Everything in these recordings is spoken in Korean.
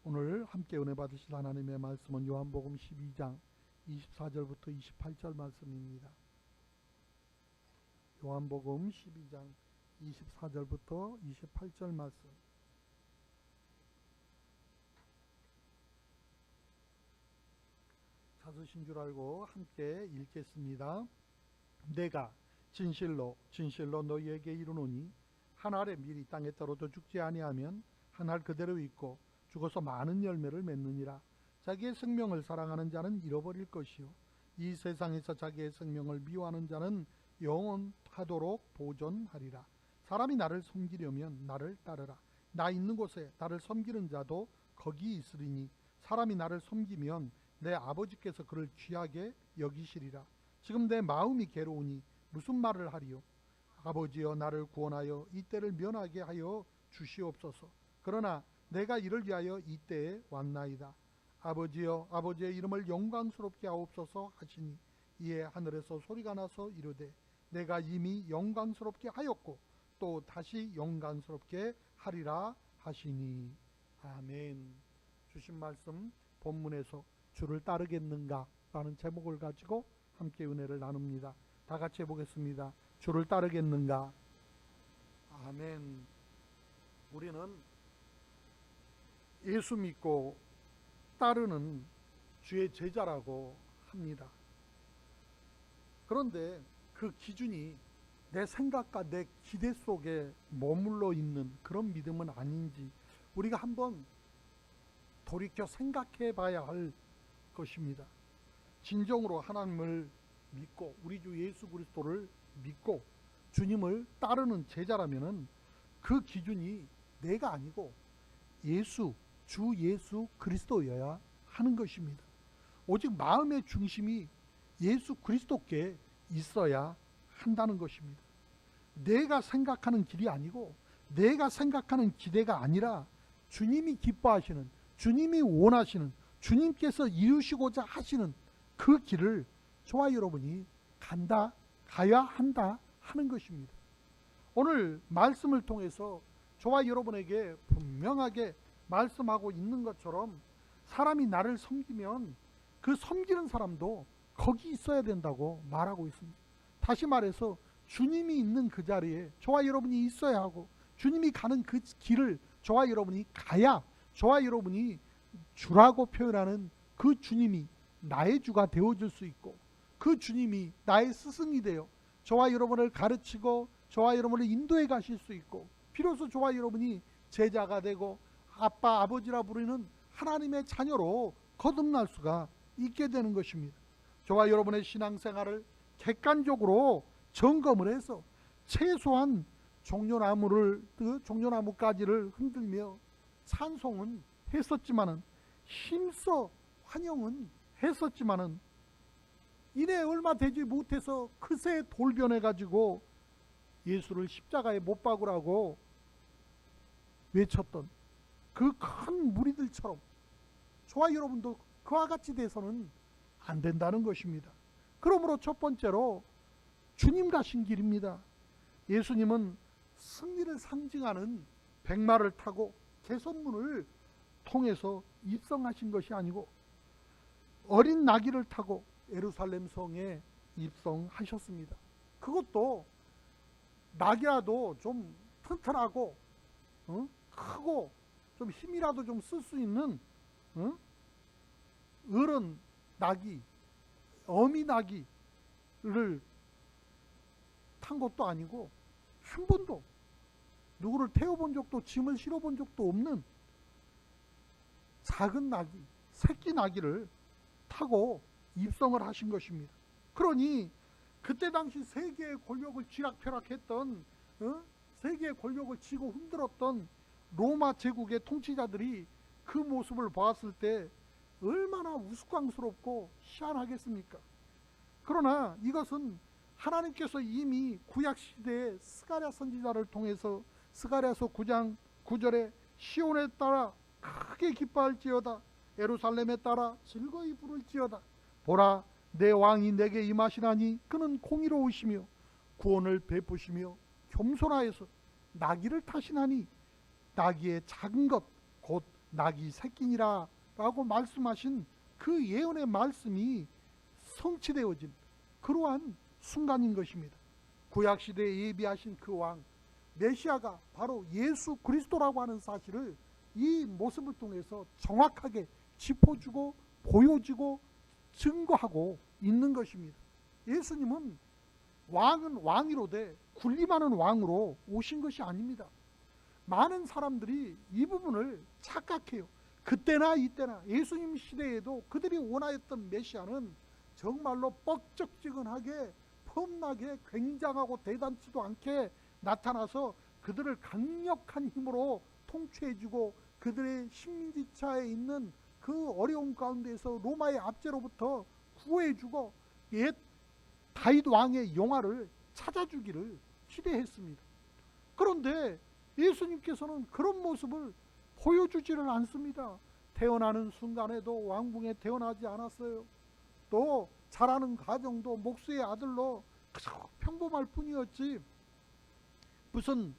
오늘 함께 은혜 받으실 하나님의 말씀은 요한복음 12장 24절부터 28절 말씀입니다. 요한복음 12장 24절부터 28절 말씀. 찾으신 줄 알고 함께 읽겠습니다. 내가 진실로 너희에게 이르노니 한 알의 밀이 땅에 떨어져 죽지 아니하면 한 알 그대로 있고 죽어서 많은 열매를 맺느니라. 자기의 생명을 사랑하는 자는 잃어버릴 것이요 이 세상에서 자기의 생명을 미워하는 자는 영원하도록 보존하리라. 사람이 나를 섬기려면 나를 따르라. 나 있는 곳에 나를 섬기는 자도 거기 있으리니 사람이 나를 섬기면 내 아버지께서 그를 귀하게 여기시리라. 지금 내 마음이 괴로우니 무슨 말을 하리요? 아버지여 나를 구원하여 이 때를 면하게 하여 주시옵소서. 그러나 내가 이를 위하여 이 때에 왔나이다. 아버지여 아버지의 이름을 영광스럽게 하옵소서 하시니 이에 하늘에서 소리가 나서 이르되 내가 이미 영광스럽게 하였고 또 다시 영광스럽게 하리라 하시니. 아멘. 주신 말씀 본문에서 주를 따르겠는가 라는 제목을 가지고 함께 은혜를 나눕니다. 다 같이 해보겠습니다. 주를 따르겠는가. 아멘. 우리는 예수 믿고 따르는 주의 제자라고 합니다. 그런데 그 기준이 내 생각과 내 기대 속에 머물러 있는 그런 믿음은 아닌지 우리가 한번 돌이켜 생각해 봐야 할 것입니다. 진정으로 하나님을 믿고 우리 주 예수 그리스도를 믿고 주님을 따르는 제자라면은 그 기준이 내가 아니고 주 예수 그리스도여야 하는 것입니다. 오직 마음의 중심이 예수 그리스도께 있어야 한다는 것입니다. 내가 생각하는 길이 아니고 내가 생각하는 기대가 아니라 주님이 기뻐하시는, 주님이 원하시는, 주님께서 이루시고자 하시는 그 길을 저와 여러분이 가야 한다 하는 것입니다. 오늘 말씀을 통해서 저와 여러분에게 분명하게 말씀하고 있는 것처럼 사람이 나를 섬기면 그 섬기는 사람도 거기 있어야 된다고 말하고 있습니다. 다시 말해서 주님이 있는 그 자리에 저와 여러분이 있어야 하고 주님이 가는 그 길을 저와 여러분이 가야 저와 여러분이 주라고 표현하는 그 주님이 나의 주가 되어줄 수 있고 그 주님이 나의 스승이 되어 저와 여러분을 가르치고 저와 여러분을 인도해 가실 수 있고 비로소 저와 여러분이 제자가 되고 아빠 아버지라 부르는 하나님의 자녀로 거듭날 수가 있게 되는 것입니다. 저와 여러분의 신앙생활을 객관적으로 점검을 해서 최소한 종려나무까지를 흔들며 찬송은 했었지만은 힘써 환영은 했었지만은 이내 얼마 되지 못해서 그새 돌변해 가지고 예수를 십자가에 못 박으라고 외쳤던 그 큰 무리들처럼 저와 여러분도 그와 같이 돼서는 안 된다는 것입니다. 그러므로 첫 번째로 주님 가신 길입니다. 예수님은 승리를 상징하는 백마를 타고 개선문을 통해서 입성하신 것이 아니고 어린 나귀를 타고 예루살렘 성에 입성하셨습니다. 그것도 나귀라도 좀 튼튼하고 크고 좀 힘이라도 좀 쓸 수 있는 어른 나귀, 어미 나귀를 탄 것도 아니고 한 번도 누구를 태워본 적도 짐을 실어본 적도 없는 작은 나귀, 새끼 나귀를 타고 입성을 하신 것입니다. 그러니 그때 당시 세계의 권력을 쥐락펴락했던 세계의 권력을 쥐고 흔들었던 로마 제국의 통치자들이 그 모습을 보았을 때 얼마나 우스꽝스럽고 희한하겠습니까? 그러나 이것은 하나님께서 이미 구약시대에 스가랴 선지자를 통해서 스가랴서 9장 9절에 시온에 따라 크게 기뻐할지어다 예루살렘에 따라 즐거이 부를지어다 보라 내 왕이 내게 임하시나니 그는 공의로우시며 구원을 베푸시며 겸손하여서 나귀를 타시나니 나귀의 작은 것 곧 낙이 새끼니라 라고 말씀하신 그 예언의 말씀이 성취되어진 그러한 순간인 것입니다. 구약시대에 예비하신 그 왕 메시아가 바로 예수 그리스도라고 하는 사실을 이 모습을 통해서 정확하게 짚어주고 보여주고 증거하고 있는 것입니다. 예수님은 왕은 왕이로되 군림하는 왕으로 오신 것이 아닙니다. 많은 사람들이 이 부분을 착각해요. 그때나 이때나 예수님 시대에도 그들이 원하였던 메시아는 정말로 뻑적지근하게 폼나게 굉장하고 대단치도 않게 나타나서 그들을 강력한 힘으로 통치해주고 그들의 식민지차에 있는 그 어려운 가운데에서 로마의 압제로부터 구해주고 옛 다윗 왕의 영화를 찾아주기를 기대했습니다. 그런데 예수님께서는 그런 모습을 보여주지를 않습니다. 태어나는 순간에도 왕궁에 태어나지 않았어요. 또 자라는 가정도 목수의 아들로 그저 평범할 뿐이었지, 무슨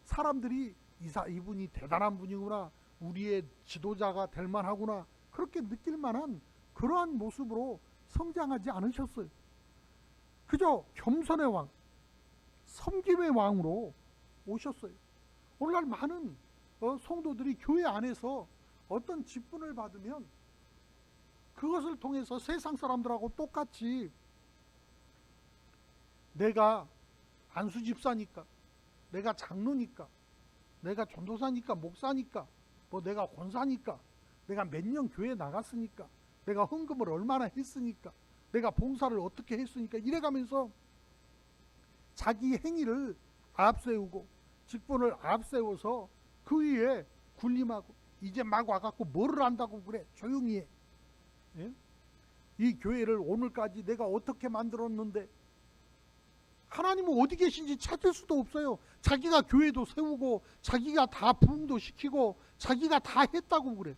사람들이 이분이 대단한 분이구나, 우리의 지도자가 될 만하구나, 그렇게 느낄 만한 그러한 모습으로 성장하지 않으셨어요. 그저 겸손의 왕, 섬김의 왕으로 오셨어요. 오늘날 많은 성도들이 교회 안에서 어떤 직분을 받으면 그것을 통해서 세상 사람들하고 똑같이 내가 안수 집사니까, 내가 장로니까, 내가 전도사니까, 목사니까, 뭐 내가 권사니까, 내가 몇 년 교회 나갔으니까, 내가 헌금을 얼마나 했으니까, 내가 봉사를 어떻게 했으니까, 이래가면서 자기 행위를 앞세우고 직분을 앞세워서 그 위에 군림하고, 이제 막 와갖고 뭐를 안다고 그래, 조용히 해. 예? 이 교회를 오늘까지 내가 어떻게 만들었는데, 하나님은 어디 계신지 찾을 수도 없어요. 자기가 교회도 세우고 자기가 다 부흥도 시키고 자기가 다 했다고 그래.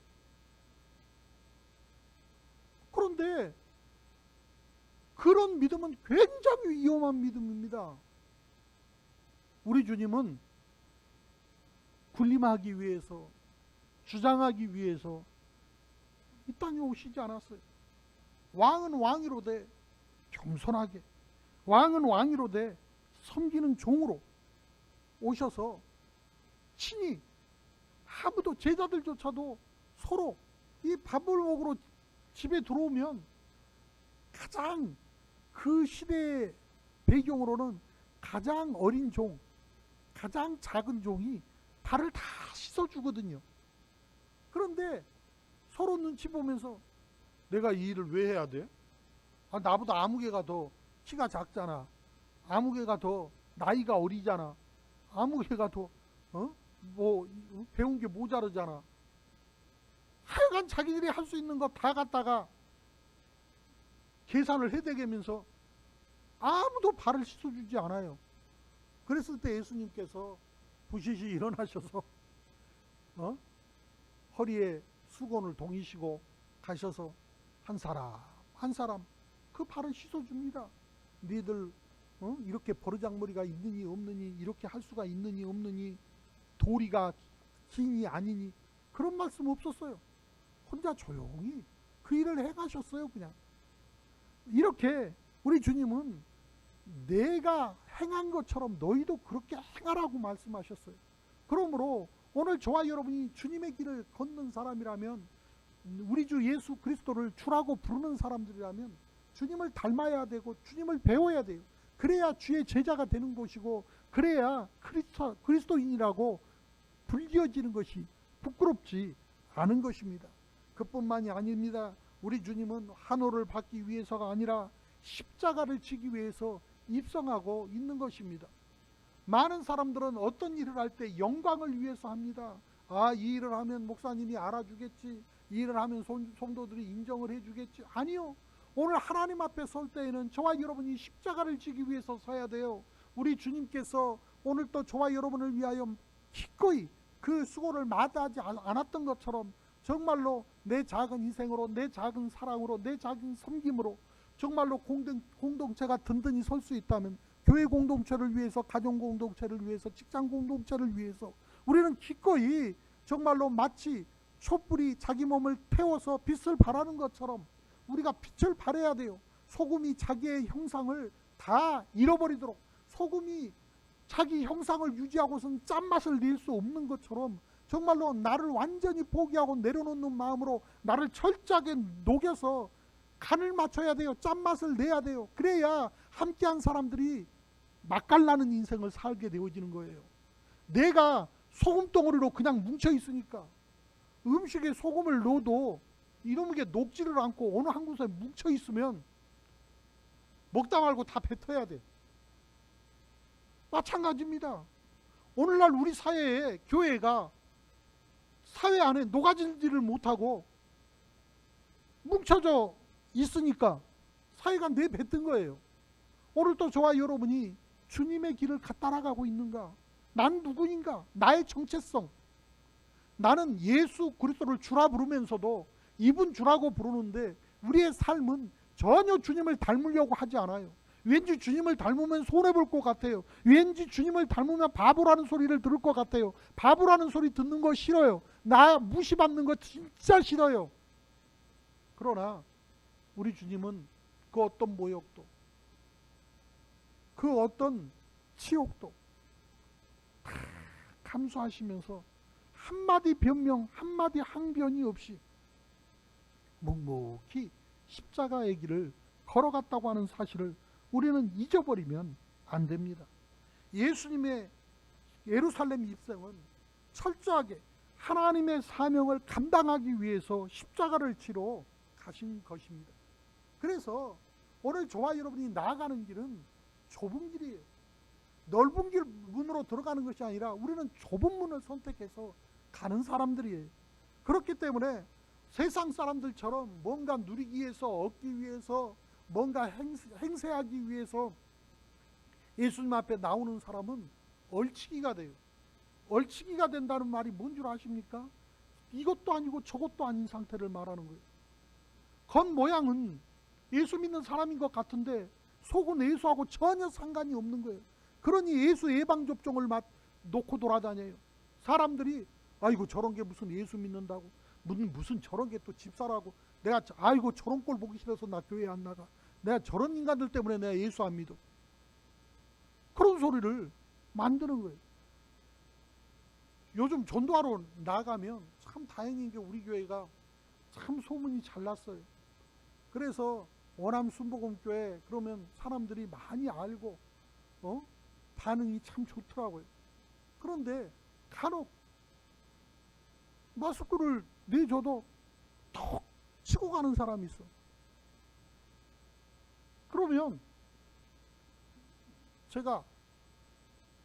그런데 그런 믿음은 굉장히 위험한 믿음입니다. 우리 주님은 군림하기 위해서, 주장하기 위해서 이 땅에 오시지 않았어요. 왕은 왕이로되 겸손하게, 왕은 왕이로되 섬기는 종으로 오셔서 친히, 아무도 제자들조차도 서로 이 밥을 먹으러 집에 들어오면 가장 그 시대의 배경으로는 가장 어린 종, 가장 작은 종이 발을 다 씻어주거든요. 그런데 서로 눈치 보면서 내가 이 일을 왜 해야 돼? 나보다 아무개가 더 키가 작잖아. 아무개가 더 나이가 어리잖아. 아무개가 더 뭐 배운 게 모자르잖아. 하여간 자기들이 할 수 있는 거 다 갖다가 계산을 해대면서 아무도 발을 씻어주지 않아요. 그랬을 때 예수님께서 부시시 일어나셔서 허리에 수건을 동이시고 가셔서 한 사람 그 발을 씻어줍니다. 니들 이렇게 버르장머리가 있느니 없느니, 이렇게 할 수가 있느니 없느니, 도리가 기니 아니니, 그런 말씀 없었어요. 혼자 조용히 그 일을 해가셨어요. 그냥 이렇게 우리 주님은 내가 행한 것처럼 너희도 그렇게 행하라고 말씀하셨어요. 그러므로 오늘 저와 여러분이 주님의 길을 걷는 사람이라면, 우리 주 예수 그리스도를 주라고 부르는 사람들이라면 주님을 닮아야 되고 주님을 배워야 돼요. 그래야 주의 제자가 되는 것이고, 그래야 그리스도인이라고 불리어지는 것이 부끄럽지 않은 것입니다. 그뿐만이 아닙니다. 우리 주님은 한호를 받기 위해서가 아니라 십자가를 지기 위해서 입성하고 있는 것입니다. 많은 사람들은 어떤 일을 할 때 영광을 위해서 합니다. 이 일을 하면 목사님이 알아주겠지, 이 일을 하면 성도들이 인정을 해주겠지. 아니요. 오늘 하나님 앞에 설 때에는 저와 여러분이 십자가를 지기 위해서 서야 돼요. 우리 주님께서 오늘 또 저와 여러분을 위하여 기꺼이 그 수고를 마다하지 않았던 것처럼, 정말로 내 작은 희생으로, 내 작은 사랑으로, 내 작은 섬김으로 정말로 공동체가 든든히 설 수 있다면, 교회 공동체를 위해서, 가정 공동체를 위해서, 직장 공동체를 위해서 우리는 기꺼이 정말로 마치 촛불이 자기 몸을 태워서 빛을 발하는 것처럼 우리가 빛을 발해야 돼요. 소금이 자기의 형상을 다 잃어버리도록, 소금이 자기 형상을 유지하고선 짠맛을 낼 수 없는 것처럼 정말로 나를 완전히 포기하고 내려놓는 마음으로 나를 철저하게 녹여서 간을 맞춰야 돼요. 짠맛을 내야 돼요. 그래야 함께한 사람들이 맛깔나는 인생을 살게 되어지는 거예요. 내가 소금 덩어리로 그냥 뭉쳐 있으니까 음식에 소금을 넣어도 이놈의 게 녹지를 않고 어느 한 곳에 뭉쳐 있으면 먹다 말고 다 뱉어야 돼. 마찬가지입니다. 오늘날 우리 사회에 교회가 사회 안에 녹아지지를 못하고 뭉쳐져 있으니까 사회가 내뱉은 거예요. 오늘 또 저와 여러분이 주님의 길을 따라가고 있는가? 난 누구인가? 나의 정체성. 나는 예수 그리스도를 주라 부르면서도 이분 주라고 부르는데 우리의 삶은 전혀 주님을 닮으려고 하지 않아요. 왠지 주님을 닮으면 손해볼 것 같아요. 왠지 주님을 닮으면 바보라는 소리를 들을 것 같아요. 바보라는 소리 듣는 거 싫어요. 나 무시받는 거 진짜 싫어요. 그러나 우리 주님은 그 어떤 모욕도, 그 어떤 치욕도 다 감수하시면서 한마디 변명, 한마디 항변이 없이 묵묵히 십자가의 길을 걸어갔다고 하는 사실을 우리는 잊어버리면 안 됩니다. 예수님의 예루살렘 입성은 철저하게 하나님의 사명을 감당하기 위해서 십자가를 지러 가신 것입니다. 그래서 오늘 저와 여러분이 나아가는 길은 좁은 길이에요. 넓은 길 문으로 들어가는 것이 아니라 우리는 좁은 문을 선택해서 가는 사람들이에요. 그렇기 때문에 세상 사람들처럼 뭔가 누리기 위해서, 얻기 위해서, 뭔가 행세하기 위해서 예수님 앞에 나오는 사람은 얼치기가 돼요. 얼치기가 된다는 말이 뭔 줄 아십니까? 이것도 아니고 저것도 아닌 상태를 말하는 거예요. 겉모양은 예수 믿는 사람인 것 같은데 속은 예수하고 전혀 상관이 없는 거예요. 그러니 예수 예방접종을 놓고 돌아다녀요. 사람들이 아이고 저런 게 무슨 예수 믿는다고, 무슨 저런 게 또 집사라고, 내가 아이고 저런 꼴 보기 싫어서 나 교회 안 나가, 내가 저런 인간들 때문에 내가 예수 안 믿어, 그런 소리를 만드는 거예요. 요즘 전도하러 나가면 참 다행인 게 우리 교회가 참 소문이 잘 났어요. 그래서 원암 순복음교회 그러면 사람들이 많이 알고 반응이 참 좋더라고요. 그런데 간혹 마스크를 내줘도 톡 치고 가는 사람이 있어. 그러면 제가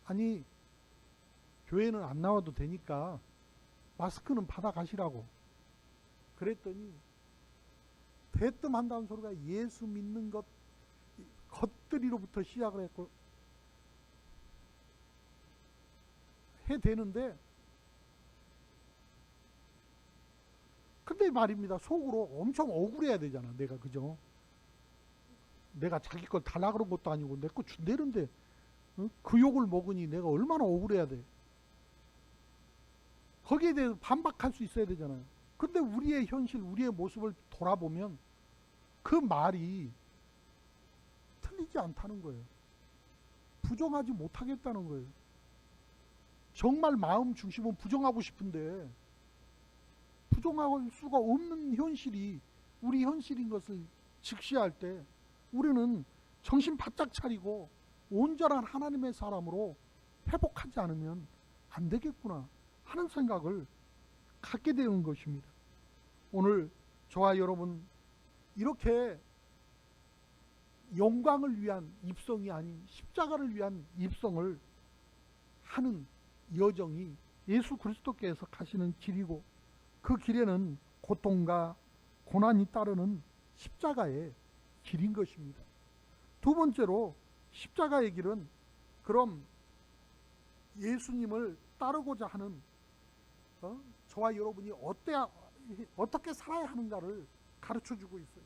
아니 교회는 안 나와도 되니까 마스크는 받아가시라고 그랬더니 대뜸한다는 소리가 예수 믿는 것들이로부터 시작을 했고 해대는데, 근데 말입니다. 속으로 엄청 억울해야 되잖아. 내가 그죠? 내가 자기 걸 달라 그런 것도 아니고 내 거 준대는데 그 욕을 먹으니 내가 얼마나 억울해야 돼. 거기에 대해서 반박할 수 있어야 되잖아요. 근데 우리의 현실, 우리의 모습을 돌아보면 그 말이 틀리지 않다는 거예요. 부정하지 못하겠다는 거예요. 정말 마음 중심은 부정하고 싶은데 부정할 수가 없는 현실이 우리 현실인 것을 직시할 때 우리는 정신 바짝 차리고 온전한 하나님의 사람으로 회복하지 않으면 안 되겠구나 하는 생각을 갖게 되는 것입니다. 오늘 저와 여러분 이렇게 영광을 위한 입성이 아닌 십자가를 위한 입성을 하는 여정이 예수 그리스도께서 가시는 길이고, 그 길에는 고통과 고난이 따르는 십자가의 길인 것입니다. 두 번째로 십자가의 길은 그럼 예수님을 따르고자 하는 저와 여러분이 어떻게 살아야 하는가를 가르쳐주고 있어요.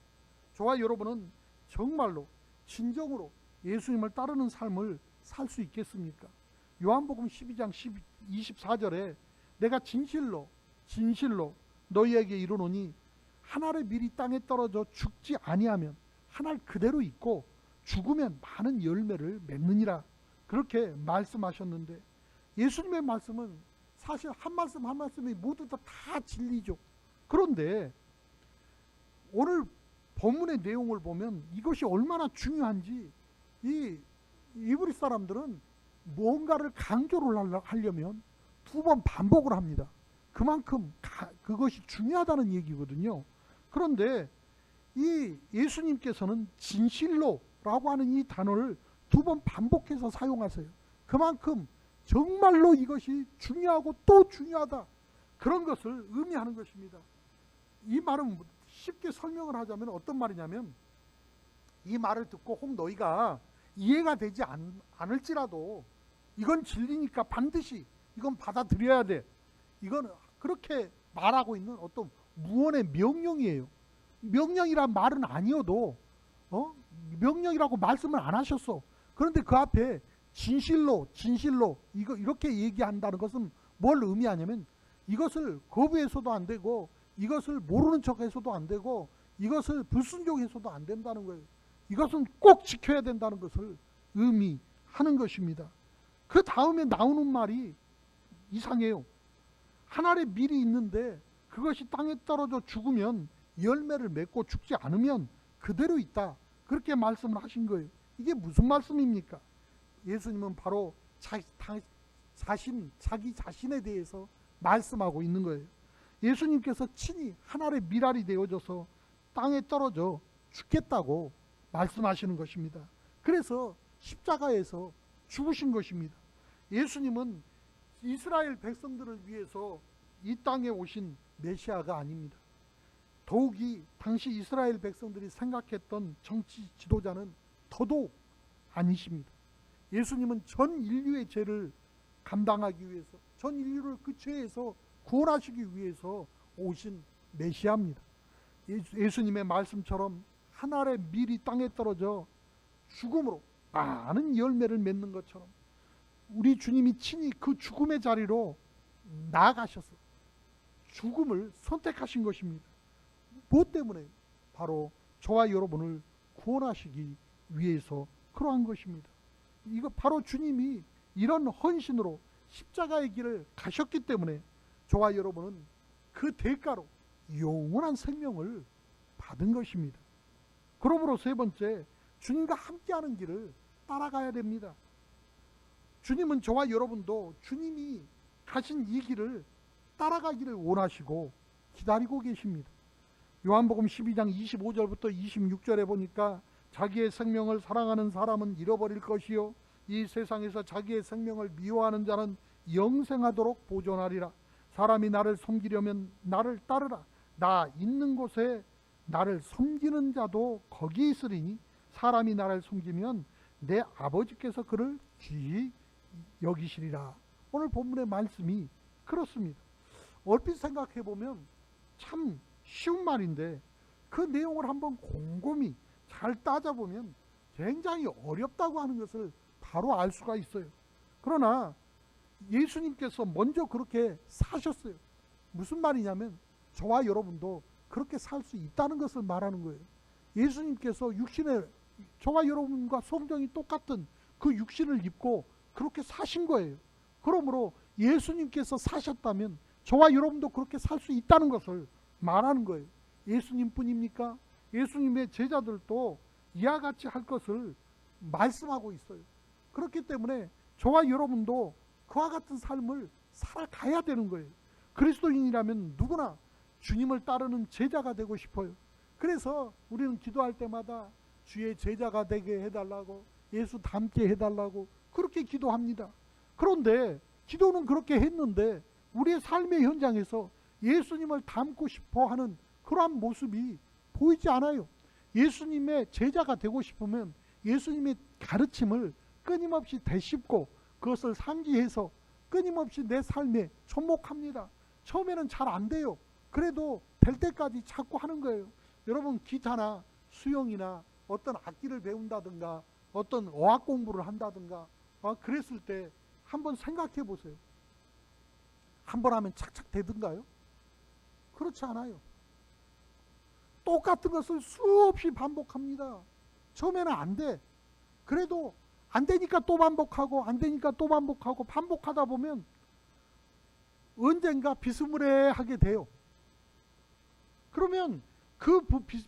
저와 여러분은 정말로 진정으로 예수님을 따르는 삶을 살 수 있겠습니까? 요한복음 12장 24절에 내가 진실로 너희에게 이르노니 한 알의 밀이 땅에 떨어져 죽지 아니하면 한 알 그대로 있고 죽으면 많은 열매를 맺느니라. 그렇게 말씀하셨는데, 예수님의 말씀은 사실 한 말씀 한 말씀이 모두 다 진리죠. 그런데 오늘 본문의 내용을 보면 이것이 얼마나 중요한지, 이 이브리 사람들은 뭔가를 강조를 하려면 두 번 반복을 합니다. 그만큼 그것이 중요하다는 얘기거든요. 그런데 이 예수님께서는 진실로라고 하는 이 단어를 두 번 반복해서 사용하세요. 그만큼 정말로 이것이 중요하고 또 중요하다, 그런 것을 의미하는 것입니다. 이 말은 쉽게 설명을 하자면 어떤 말이냐면, 이 말을 듣고 혹 너희가 이해가 되지 않을지라도 이건 진리니까 반드시 이건 받아들여야 돼, 이건 그렇게 말하고 있는 어떤 무언의 명령이에요. 명령이란 말은 아니어도 명령이라고 말씀을 안 하셨어. 그런데 그 앞에 진실로 이렇게 얘기한다는 것은 뭘 의미하냐면, 이것을 거부해서도 안 되고 이것을 모르는 척해서도 안 되고 이것을 불순종해서도 안 된다는 거예요. 이것은 꼭 지켜야 된다는 것을 의미하는 것입니다. 그 다음에 나오는 말이 이상해요. 한 알의 밀이 있는데 그것이 땅에 떨어져 죽으면 열매를 맺고 죽지 않으면 그대로 있다, 그렇게 말씀을 하신 거예요. 이게 무슨 말씀입니까? 예수님은 바로 자기 자신에 대해서 말씀하고 있는 거예요. 예수님께서 친히 한 알의 밀알이 되어져서 땅에 떨어져 죽겠다고 말씀하시는 것입니다. 그래서 십자가에서 죽으신 것입니다. 예수님은 이스라엘 백성들을 위해서 이 땅에 오신 메시아가 아닙니다. 더욱이 당시 이스라엘 백성들이 생각했던 정치 지도자는 더더욱 아니십니다. 예수님은 전 인류의 죄를 감당하기 위해서, 전 인류를 그 죄에서 구원하시기 위해서 오신 메시아입니다. 예수님의 말씀처럼 한 알의 밀이 땅에 떨어져 죽음으로 많은 열매를 맺는 것처럼 우리 주님이 친히 그 죽음의 자리로 나아가셔서 죽음을 선택하신 것입니다. 무엇 때문에? 바로 저와 여러분을 구원하시기 위해서 그러한 것입니다. 이거 바로 주님이 이런 헌신으로 십자가의 길을 가셨기 때문에 저와 여러분은 그 대가로 영원한 생명을 받은 것입니다. 그러므로 세 번째, 주님과 함께하는 길을 따라가야 됩니다. 주님은 저와 여러분도 주님이 가신 이 길을 따라가기를 원하시고 기다리고 계십니다. 요한복음 12장 25절부터 26절에 보니까 자기의 생명을 사랑하는 사람은 잃어버릴 것이요 이 세상에서 자기의 생명을 미워하는 자는 영생하도록 보존하리라. 사람이 나를 섬기려면 나를 따르라. 나 있는 곳에 나를 섬기는 자도 거기 있으리니 사람이 나를 섬기면 내 아버지께서 그를 귀히 여기시리라. 오늘 본문의 말씀이 그렇습니다. 얼핏 생각해 보면 참 쉬운 말인데 그 내용을 한번 곰곰이 잘 따져보면 굉장히 어렵다고 하는 것을 바로 알 수가 있어요. 그러나 예수님께서 먼저 그렇게 사셨어요. 무슨 말이냐면 저와 여러분도 그렇게 살 수 있다는 것을 말하는 거예요. 예수님께서 육신에 저와 여러분과 성정이 똑같은 그 육신을 입고 그렇게 사신 거예요. 그러므로 예수님께서 사셨다면 저와 여러분도 그렇게 살 수 있다는 것을 말하는 거예요. 예수님뿐입니까? 예수님의 제자들도 이와 같이 할 것을 말씀하고 있어요. 그렇기 때문에 저와 여러분도 그와 같은 삶을 살아가야 되는 거예요. 그리스도인이라면 누구나 주님을 따르는 제자가 되고 싶어요. 그래서 우리는 기도할 때마다 주의 제자가 되게 해달라고, 예수 닮게 해달라고 그렇게 기도합니다. 그런데 기도는 그렇게 했는데 우리의 삶의 현장에서 예수님을 닮고 싶어 하는 그러한 모습이 보이지 않아요. 예수님의 제자가 되고 싶으면 예수님의 가르침을 끊임없이 되씹고 그것을 상기해서 끊임없이 내 삶에 접목합니다. 처음에는 잘 안 돼요. 그래도 될 때까지 자꾸 하는 거예요. 여러분 기타나 수영이나 어떤 악기를 배운다든가 어떤 어학 공부를 한다든가 그랬을 때 한번 생각해 보세요. 한 번 하면 착착 되든가요? 그렇지 않아요. 똑같은 것을 수없이 반복합니다. 처음에는 안 돼. 그래도 안 되니까 또 반복하고 안 되니까 또 반복하고 반복하다 보면 언젠가 비스무리하게 돼요. 그러면 그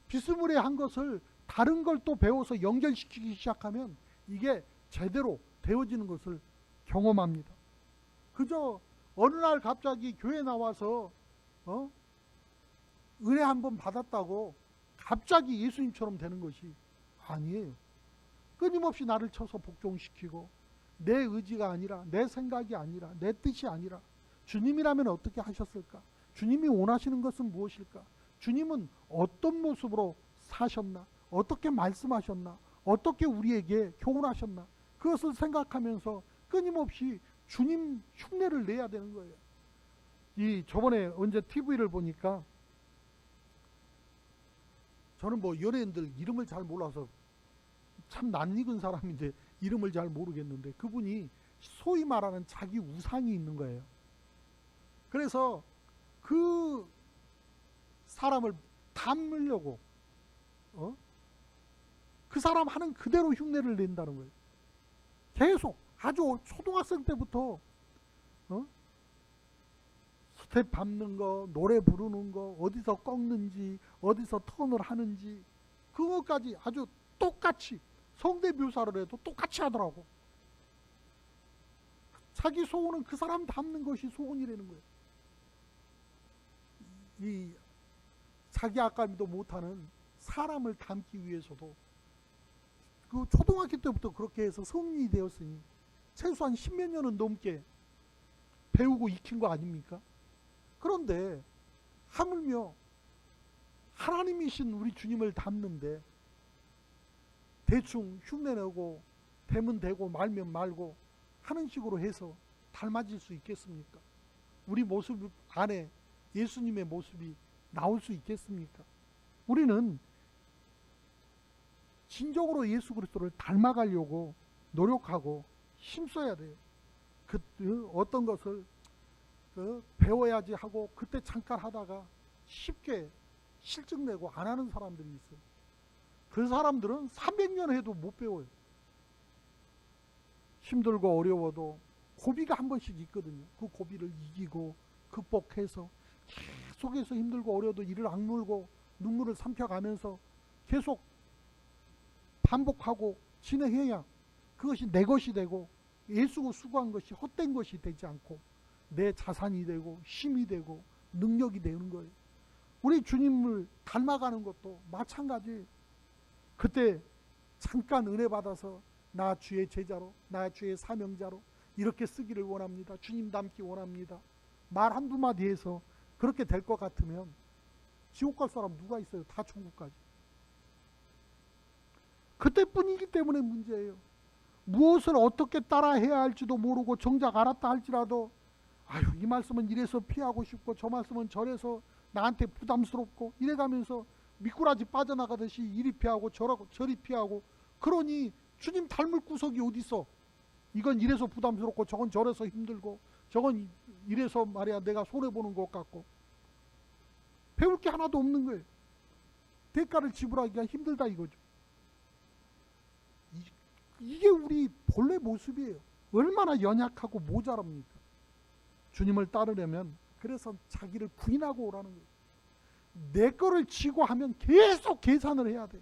비스무리한 것을 다른 걸 또 배워서 연결시키기 시작하면 이게 제대로 되어지는 것을 경험합니다. 그저 어느 날 갑자기 교회 나와서 은혜 한번 받았다고 갑자기 예수님처럼 되는 것이 아니에요. 끊임없이 나를 쳐서 복종시키고 내 의지가 아니라 내 생각이 아니라 내 뜻이 아니라 주님이라면 어떻게 하셨을까? 주님이 원하시는 것은 무엇일까? 주님은 어떤 모습으로 사셨나? 어떻게 말씀하셨나? 어떻게 우리에게 교훈하셨나? 그것을 생각하면서 끊임없이 주님 흉내를 내야 되는 거예요. 저번에 언제 TV를 보니까 저는 뭐 연예인들 이름을 잘 몰라서 참 낯익은 사람인데 이름을 잘 모르겠는데 그분이 소위 말하는 자기 우상이 있는 거예요. 그래서 그 사람을 닮으려고 그 사람 하는 그대로 흉내를 낸다는 거예요. 계속 아주 초등학생 때부터 스텝 밟는 거, 노래 부르는 거, 어디서 꺾는지, 어디서 턴을 하는지 그것까지 아주 똑같이 성대묘사를 해도 똑같이 하더라고. 자기 소원은 그 사람 닮는 것이 소원이라는 거예요. 이 자기 아까미도 못하는 사람을 닮기 위해서도 그 초등학교 때부터 그렇게 해서 성인이 되었으니 최소한 10몇 년은 넘게 배우고 익힌 거 아닙니까? 그런데 하물며 하나님이신 우리 주님을 닮는데 대충 흉내내고 되면 되고 말면 말고 하는 식으로 해서 닮아질 수 있겠습니까? 우리 모습 안에 예수님의 모습이 나올 수 있겠습니까? 우리는 진정으로 예수 그리스도를 닮아가려고 노력하고 힘써야 돼요. 어떤 것을 배워야지 하고 그때 잠깐 하다가 쉽게 실증내고 안 하는 사람들이 있어요. 그 사람들은 300년 해도 못 배워요. 힘들고 어려워도 고비가 한 번씩 있거든요. 그 고비를 이기고 극복해서 계속해서 힘들고 어려워도 이를 악물고 눈물을 삼켜가면서 계속 반복하고 진행해야 그것이 내 것이 되고 예수고 수고한 것이 헛된 것이 되지 않고 내 자산이 되고 힘이 되고 능력이 되는 거예요. 우리 주님을 닮아가는 것도 마찬가지. 그때 잠깐 은혜 받아서 나 주의 제자로 나 주의 사명자로 이렇게 쓰기를 원합니다. 주님 닮기 원합니다. 말 한두 마디 해서 그렇게 될 것 같으면 지옥 갈 사람 누가 있어요? 다 천국 가지. 그때뿐이기 때문에 문제예요. 무엇을 어떻게 따라해야 할지도 모르고 정작 알았다 할지라도 아유 이 말씀은 이래서 피하고 싶고 저 말씀은 저래서 나한테 부담스럽고 이래가면서 미꾸라지 빠져나가듯이 이리 피하고 저리 피하고 그러니 주님 닮을 구석이 어디 있어? 이건 이래서 부담스럽고 저건 저래서 힘들고 저건 이래서 말이야 내가 손해보는 것 같고 배울 게 하나도 없는 거예요. 대가를 지불하기가 힘들다 이거죠. 이게 우리 본래 모습이에요. 얼마나 연약하고 모자랍니까? 주님을 따르려면 그래서 자기를 부인하고 오라는 거예요. 내 거를 지고 하면 계속 계산을 해야 돼.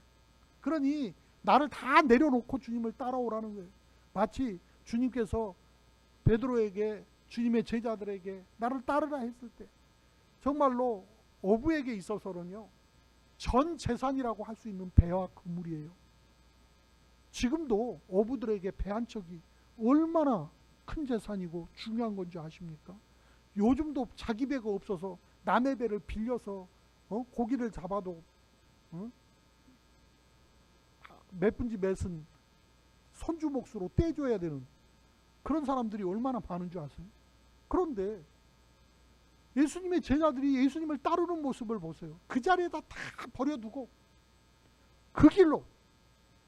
그러니 나를 다 내려놓고 주님을 따라오라는 거예요. 마치 주님께서 베드로에게 주님의 제자들에게 나를 따르라 했을 때 정말로 어부에게 있어서는요 전 재산이라고 할 수 있는 배와 그물이에요. 지금도 어부들에게 배 한 척이 얼마나 큰 재산이고 중요한 건지 아십니까? 요즘도 자기 배가 없어서 남의 배를 빌려서 고기를 잡아도 몇 분지 몇은 손주 몫으로 떼줘야 되는 그런 사람들이 얼마나 많은 줄 아세요? 그런데 예수님의 제자들이 예수님을 따르는 모습을 보세요. 그 자리에다 다 버려두고 그 길로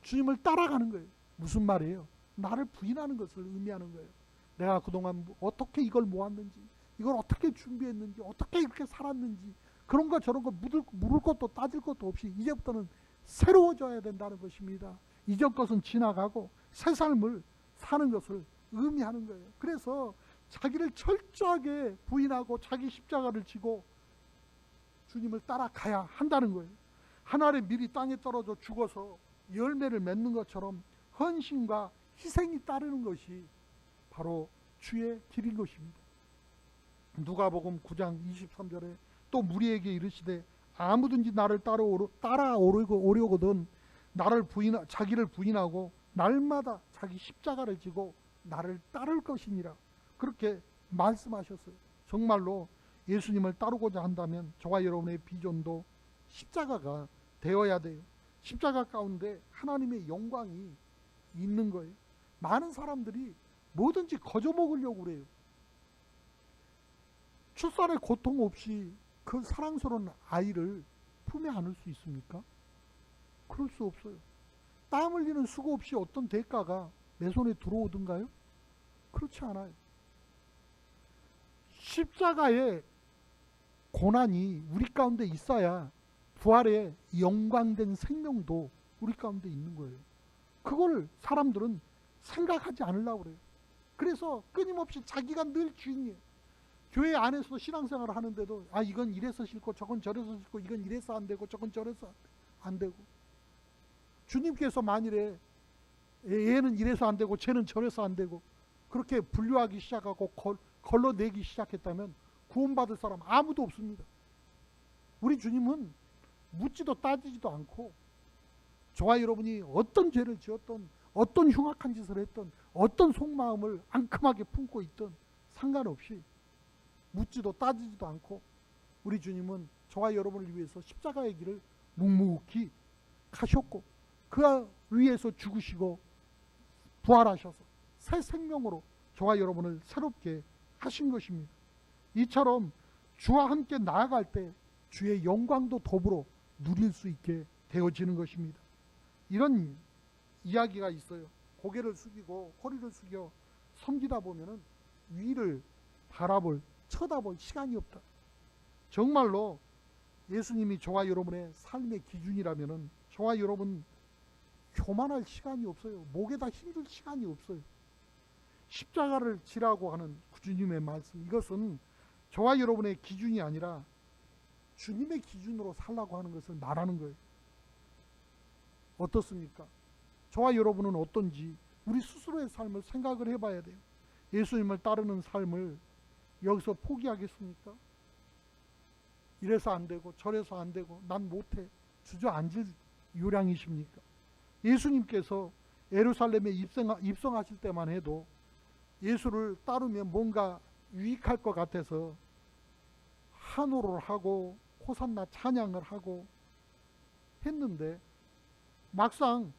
주님을 따라가는 거예요. 무슨 말이에요? 나를 부인하는 것을 의미하는 거예요. 내가 그동안 어떻게 이걸 모았는지 이걸 어떻게 준비했는지 어떻게 이렇게 살았는지 그런 거 저런 거 물을 것도 따질 것도 없이 이제부터는 새로워져야 된다는 것입니다. 이전 것은 지나가고 새 삶을 사는 것을 의미하는 거예요. 그래서 자기를 철저하게 부인하고 자기 십자가를 지고 주님을 따라가야 한다는 거예요. 한 알의 밀이 땅에 떨어져 죽어서 열매를 맺는 것처럼 헌신과 희생이 따르는 것이 바로 주의 길인 것입니다. 누가복음 9장 23절에 또 무리에게 이르시되 아무든지 나를 따라오려거든 자기를 부인하고 날마다 자기 십자가를 지고 나를 따를 것이니라. 그렇게 말씀하셨어요. 정말로 예수님을 따르고자 한다면 저와 여러분의 비전도 십자가가 되어야 돼요. 십자가 가운데 하나님의 영광이 있는 거예요. 많은 사람들이 뭐든지 거저 먹으려고 그래요. 출산의 고통 없이 그 사랑스러운 아이를 품에 안을 수 있습니까? 그럴 수 없어요. 땀 흘리는 수고 없이 어떤 대가가 내 손에 들어오던가요? 그렇지 않아요. 십자가의 고난이 우리 가운데 있어야 부활의 영광된 생명도 우리 가운데 있는 거예요. 그걸 사람들은 생각하지 않으려고 그래요. 그래서 끊임없이 자기가 늘 주인이에요. 교회 안에서도 신앙생활을 하는데도 이건 이래서 싫고 저건 저래서 싫고 이건 이래서 안 되고 저건 저래서 안 되고, 주님께서 만일에 얘는 이래서 안 되고 쟤는 저래서 안 되고 그렇게 분류하기 시작하고 걸러내기 시작했다면 구원받을 사람 아무도 없습니다. 우리 주님은 묻지도 따지지도 않고 저와 여러분이 어떤 죄를 지었던 어떤 흉악한 짓을 했던 어떤 속마음을 앙큼하게 품고 있던 상관없이 묻지도 따지지도 않고 우리 주님은 저와 여러분을 위해서 십자가의 길을 묵묵히 가셨고 그 위에서 죽으시고 부활하셔서 새 생명으로 저와 여러분을 새롭게 하신 것입니다. 이처럼 주와 함께 나아갈 때 주의 영광도 더불어 누릴 수 있게 되어지는 것입니다. 이런 이야기가 있어요. 고개를 숙이고 허리를 숙여 섬기다 보면은 위를 쳐다볼 시간이 없다. 정말로 예수님이 저와 여러분의 삶의 기준이라면은 저와 여러분 교만할 시간이 없어요. 목에다 힘줄 시간이 없어요. 십자가를 지라고 하는 주님의 말씀, 이것은 저와 여러분의 기준이 아니라 주님의 기준으로 살라고 하는 것을 말하는 거예요. 어떻습니까? 저와 여러분은 어떤지 우리 스스로의 삶을 생각을 해봐야 돼요. 예수님을 따르는 삶을 여기서 포기하겠습니까? 이래서 안 되고 저래서 안 되고 난 못해 주저앉을 요량이십니까? 예수님께서 예루살렘에 입성하실 때만 해도 예수를 따르면 뭔가 유익할 것 같아서 한호를 하고 호산나 찬양을 하고 했는데 막상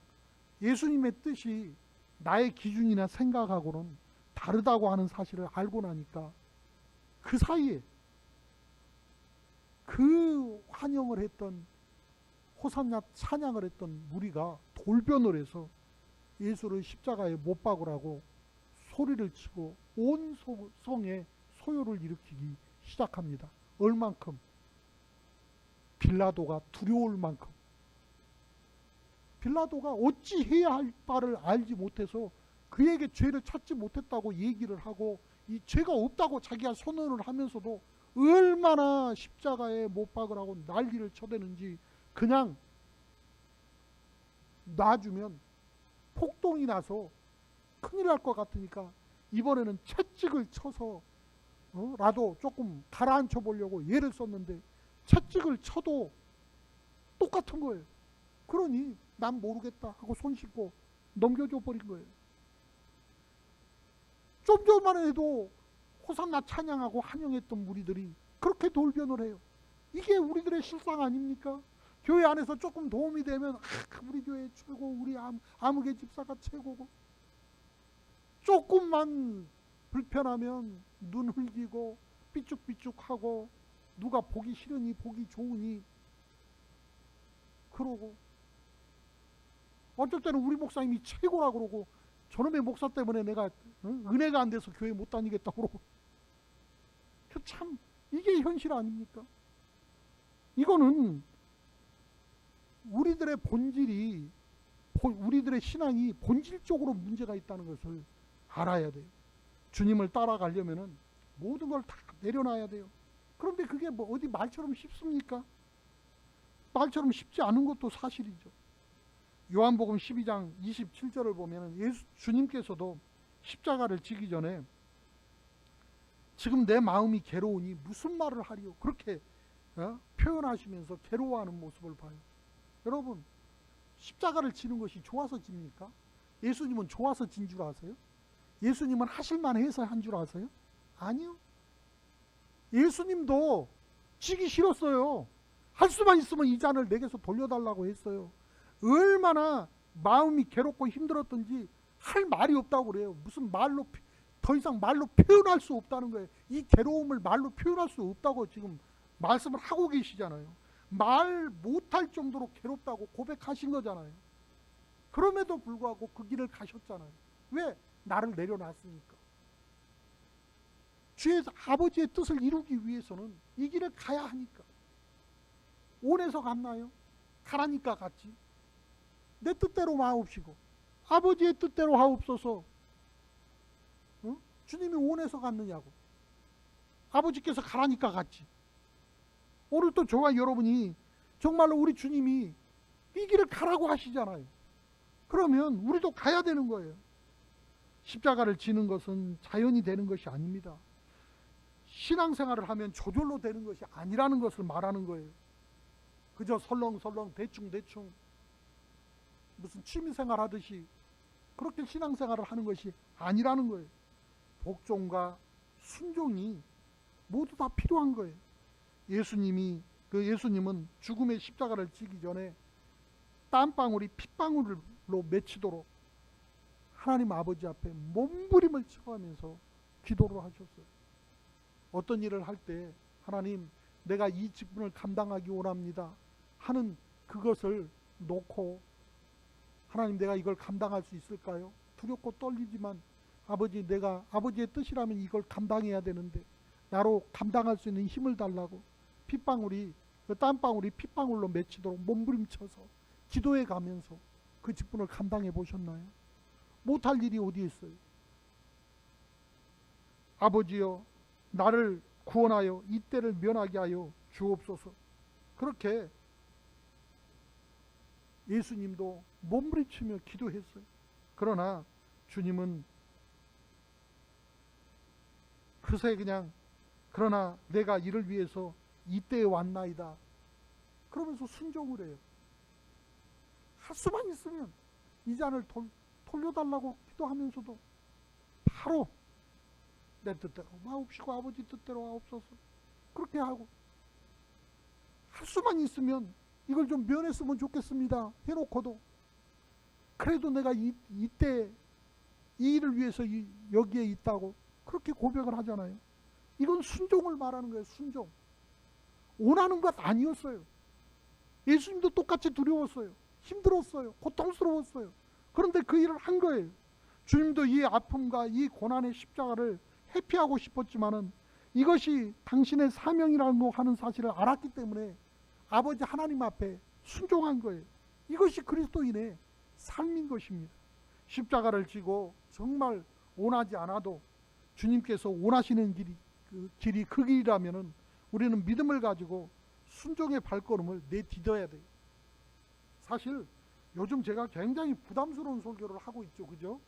예수님의 뜻이 나의 기준이나 생각하고는 다르다고 하는 사실을 알고 나니까 그 사이에 그 환영을 했던 호산나 찬양을 했던 무리가 돌변을 해서 예수를 십자가에 못 박으라고 소리를 치고 온 성에 소요를 일으키기 시작합니다. 얼만큼? 빌라도가 두려울 만큼. 빌라도가 어찌 해야 할 바를 알지 못해서 그에게 죄를 찾지 못했다고 얘기를 하고 이 죄가 없다고 자기가 선언을 하면서도 얼마나 십자가에 못 박으라고 난리를 쳐대는지 그냥 놔주면 폭동이 나서 큰일 날 것 같으니까 이번에는 채찍을 쳐서 라도 조금 가라앉혀 보려고 예를 썼는데 채찍을 쳐도 똑같은 거예요. 그러니 난 모르겠다 하고 손 씻고 넘겨줘 버린 거예요. 좀 전만 해도 호산나 찬양하고 환영했던 무리들이 그렇게 돌변을 해요. 이게 우리들의 실상 아닙니까? 교회 안에서 조금 도움이 되면 우리 교회 최고, 우리 아무개 집사가 최고고, 조금만 불편하면 눈 흘기고 삐죽삐죽하고 누가 보기 싫으니 보기 좋으니 그러고, 어쩔 때는 우리 목사님이 최고라 그러고 저놈의 목사 때문에 내가 은혜가 안 돼서 교회 못 다니겠다 그러고. 참 이게 현실 아닙니까? 이거는 우리들의 본질이, 우리들의 신앙이 본질적으로 문제가 있다는 것을 알아야 돼요. 주님을 따라가려면은 모든 걸 다 내려놔야 돼요. 그런데 그게 뭐 어디 말처럼 쉽습니까? 말처럼 쉽지 않은 것도 사실이죠. 요한복음 12장 27절을 보면은 주님께서도 십자가를 지기 전에 지금 내 마음이 괴로우니 무슨 말을 하리요? 그렇게 표현하시면서 괴로워하는 모습을 봐요. 여러분, 십자가를 지는 것이 좋아서 집니까? 예수님은 좋아서 진 줄 아세요? 예수님은 하실만 해서 한 줄 아세요? 아니요. 예수님도 지기 싫었어요. 할 수만 있으면 이 잔을 내게서 돌려달라고 했어요. 얼마나 마음이 괴롭고 힘들었던지 할 말이 없다고 그래요. 무슨 말로, 더 이상 말로 표현할 수 없다는 거예요. 이 괴로움을 말로 표현할 수 없다고 지금 말씀을 하고 계시잖아요. 말 못할 정도로 괴롭다고 고백하신 거잖아요. 그럼에도 불구하고 그 길을 가셨잖아요. 왜? 나를 내려놨으니까. 주의 아버지의 뜻을 이루기 위해서는 이 길을 가야 하니까. 원해서 갔나요? 가라니까 갔지. 내 뜻대로 마옵시고 아버지의 뜻대로 하옵소서. 응? 주님이 원해서 갔느냐고. 아버지께서 가라니까 갔지. 오늘 또 저와 여러분이 정말로 우리 주님이 이 길을 가라고 하시잖아요. 그러면 우리도 가야 되는 거예요. 십자가를 지는 것은 자연이 되는 것이 아닙니다. 신앙생활을 하면 저절로 되는 것이 아니라는 것을 말하는 거예요. 그저 설렁설렁 대충대충 무슨 취미생활 하듯이 그렇게 신앙생활을 하는 것이 아니라는 거예요. 복종과 순종이 모두 다 필요한 거예요. 예수님은 죽음의 십자가를 지기 전에 땀방울이 핏방울로 맺히도록 하나님 아버지 앞에 몸부림을 쳐가면서 기도를 하셨어요. 어떤 일을 할 때 하나님, 내가 이 직분을 감당하기 원합니다 하는 그것을 놓고, 하나님, 내가 이걸 감당할 수 있을까요? 두렵고 떨리지만 아버지, 내가 아버지의 뜻이라면 이걸 감당해야 되는데 나로 감당할 수 있는 힘을 달라고 핏방울이, 그 땀방울이 핏방울로 맺히도록 몸부림쳐서 기도해 가면서 그 직분을 감당해 보셨나요? 못할 일이 어디 있어요? 아버지여, 나를 구원하여 이 때를 면하게 하여 주옵소서. 그렇게 예수님도 몸부림치며 기도했어요. 그러나 주님은 그새 그냥, 그러나 내가 이를 위해서 이때에 왔나이다 그러면서 순종을 해요. 할 수만 있으면 이 잔을 돌려달라고 기도하면서도 바로 내 뜻대로 마옵시고 아버지 뜻대로 하옵소서 그렇게 하고, 할 수만 있으면 이걸 좀 면했으면 좋겠습니다 해놓고도 그래도 내가 이때 이 일을 위해서 여기에 있다고 그렇게 고백을 하잖아요. 이건 순종을 말하는 거예요. 순종. 원하는 것 아니었어요. 예수님도 똑같이 두려웠어요. 힘들었어요. 고통스러웠어요. 그런데 그 일을 한 거예요. 주님도 이 아픔과 이 고난의 십자가를 회피하고 싶었지만은 이것이 당신의 사명이라고 하는 사실을 알았기 때문에 아버지 하나님 앞에 순종한 거예요. 이것이 그리스도인의 삶인 것입니다. 십자가를 지고 정말 원하지 않아도 주님께서 원하시는 길이 그 길이라면은 우리는 믿음을 가지고 순종의 발걸음을 내딛어야 돼요. 사실 요즘 제가 굉장히 부담스러운 설교를 하고 있죠. 그죠?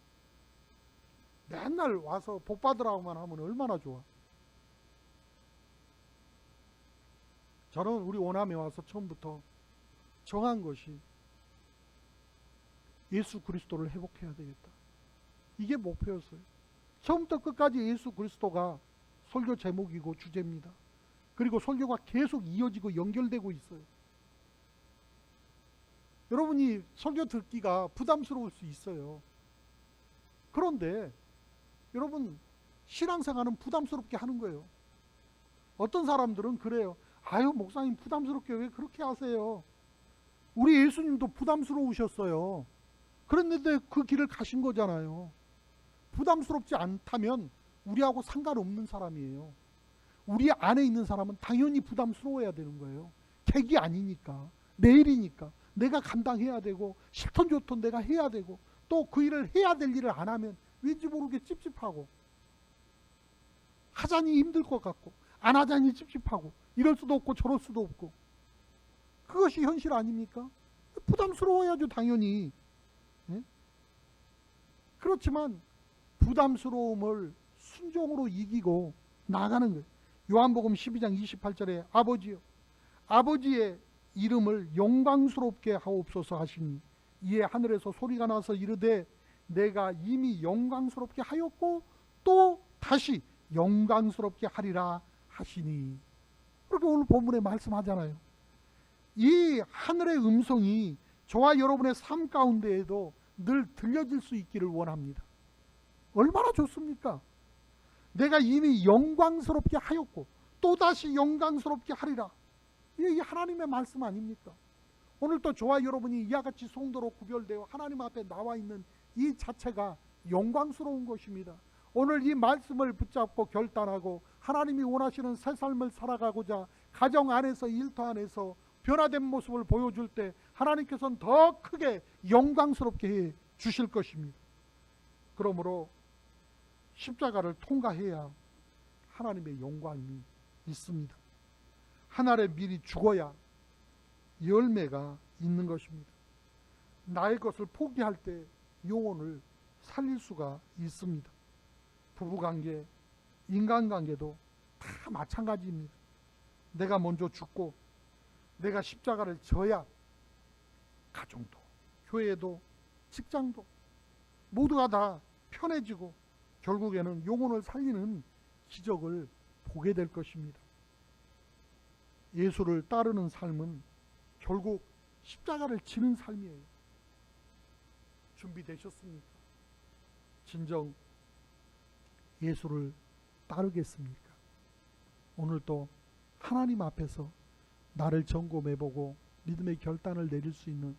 맨날 와서 복 받으라고만 하면 얼마나 좋아. 저는 우리 오남에 와서 처음부터 정한 것이 예수 그리스도를 회복해야 되겠다. 이게 목표였어요. 처음부터 끝까지 예수 그리스도가 설교 제목이고 주제입니다. 그리고 설교가 계속 이어지고 연결되고 있어요. 여러분이 설교 듣기가 부담스러울 수 있어요. 그런데 여러분, 신앙생활은 부담스럽게 하는 거예요. 어떤 사람들은 그래요. 아유, 목사님 부담스럽게 왜 그렇게 하세요? 우리 예수님도 부담스러우셨어요. 그런데 그 길을 가신 거잖아요. 부담스럽지 않다면 우리하고 상관없는 사람이에요. 우리 안에 있는 사람은 당연히 부담스러워야 되는 거예요. 객이 아니니까, 내일이니까 내가 감당해야 되고, 싫던 좋던 내가 해야 되고, 또 그 일을 해야 될 일을 안 하면 왠지 모르게 찝찝하고, 하자니 힘들 것 같고, 안 하자니 찝찝하고, 이럴 수도 없고 저럴 수도 없고, 그것이 현실 아닙니까? 부담스러워야죠, 당연히. 예? 그렇지만 부담스러움을 순종으로 이기고 나가는 거예요. 요한복음 12장 28절에 아버지요, 아버지의 이름을 영광스럽게 하옵소서 하시니 이에 하늘에서 소리가 나서 이르되 내가 이미 영광스럽게 하였고 또 다시 영광스럽게 하리라 하시니. 그렇게 오늘 본문에 말씀하잖아요. 이 하늘의 음성이 저와 여러분의 삶 가운데에도 늘 들려질 수 있기를 원합니다. 얼마나 좋습니까? 내가 이미 영광스럽게 하였고 또다시 영광스럽게 하리라. 이 하나님의 말씀 아닙니까? 오늘 또 저와 여러분이 이와 같이 성도로 구별되어 하나님 앞에 나와 있는 이 자체가 영광스러운 것입니다. 오늘 이 말씀을 붙잡고 결단하고 하나님이 원하시는 새 삶을 살아가고자 가정 안에서, 일터 안에서 변화된 모습을 보여줄 때 하나님께서는 더 크게 영광스럽게 해 주실 것입니다. 그러므로 십자가를 통과해야 하나님의 영광이 있습니다. 한 알에 미리 죽어야 열매가 있는 것입니다. 나의 것을 포기할 때 영혼을 살릴 수가 있습니다. 부부관계, 인간관계도 다 마찬가지입니다. 내가 먼저 죽고 내가 십자가를 져야 가정도, 교회도, 직장도 모두가 다 편해지고 결국에는 영혼을 살리는 기적을 보게 될 것입니다. 예수를 따르는 삶은 결국 십자가를 지는 삶이에요. 준비되셨습니까? 진정 예수를 따르겠습니까? 오늘 또 하나님 앞에서 나를 점검해보고 믿음의 결단을 내릴 수 있는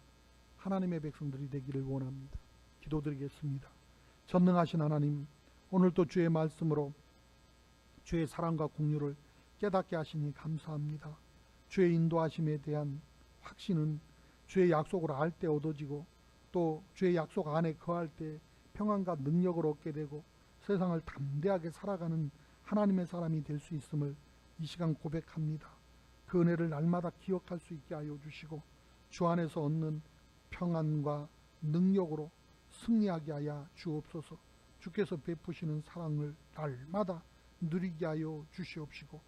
하나님의 백성들이 되기를 원합니다. 기도드리겠습니다. 전능하신 하나님, 오늘 또 주의 말씀으로 주의 사랑과 공유를 깨닫게 하시니 감사합니다. 주의 인도하심에 대한 확신은 주의 약속을 알 때 얻어지고 또 주의 약속 안에 거할 때 평안과 능력을 얻게 되고 세상을 담대하게 살아가는 하나님의 사람이 될 수 있음을 이 시간 고백합니다. 그 은혜를 날마다 기억할 수 있게 하여 주시고 주 안에서 얻는 평안과 능력으로 승리하게 하여 주옵소서. 주께서 베푸시는 사랑을 날마다 누리게 하여 주시옵시고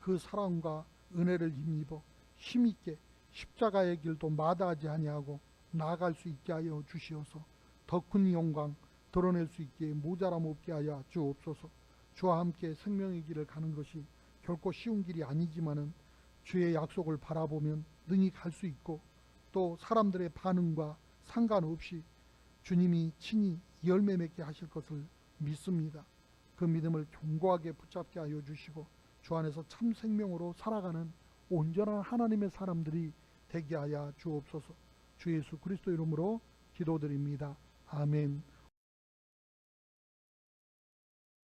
그 사랑과 은혜를 힘입어 힘있게 십자가의 길도 마다하지 아니하고 나아갈 수 있게 하여 주시어서 더 큰 영광 드러낼 수 있게 모자람 없게 하여 주옵소서. 주와 함께 생명의 길을 가는 것이 결코 쉬운 길이 아니지만은 주의 약속을 바라보면 능히 갈 수 있고 또 사람들의 반응과 상관없이 주님이 친히 열매 맺게 하실 것을 믿습니다. 그 믿음을 견고하게 붙잡게 하여 주시고 주 안에서 참 생명으로 살아가는 온전한 하나님의 사람들이 되게 하여 주옵소서. 주 예수 그리스도 이름으로 기도드립니다. 아멘.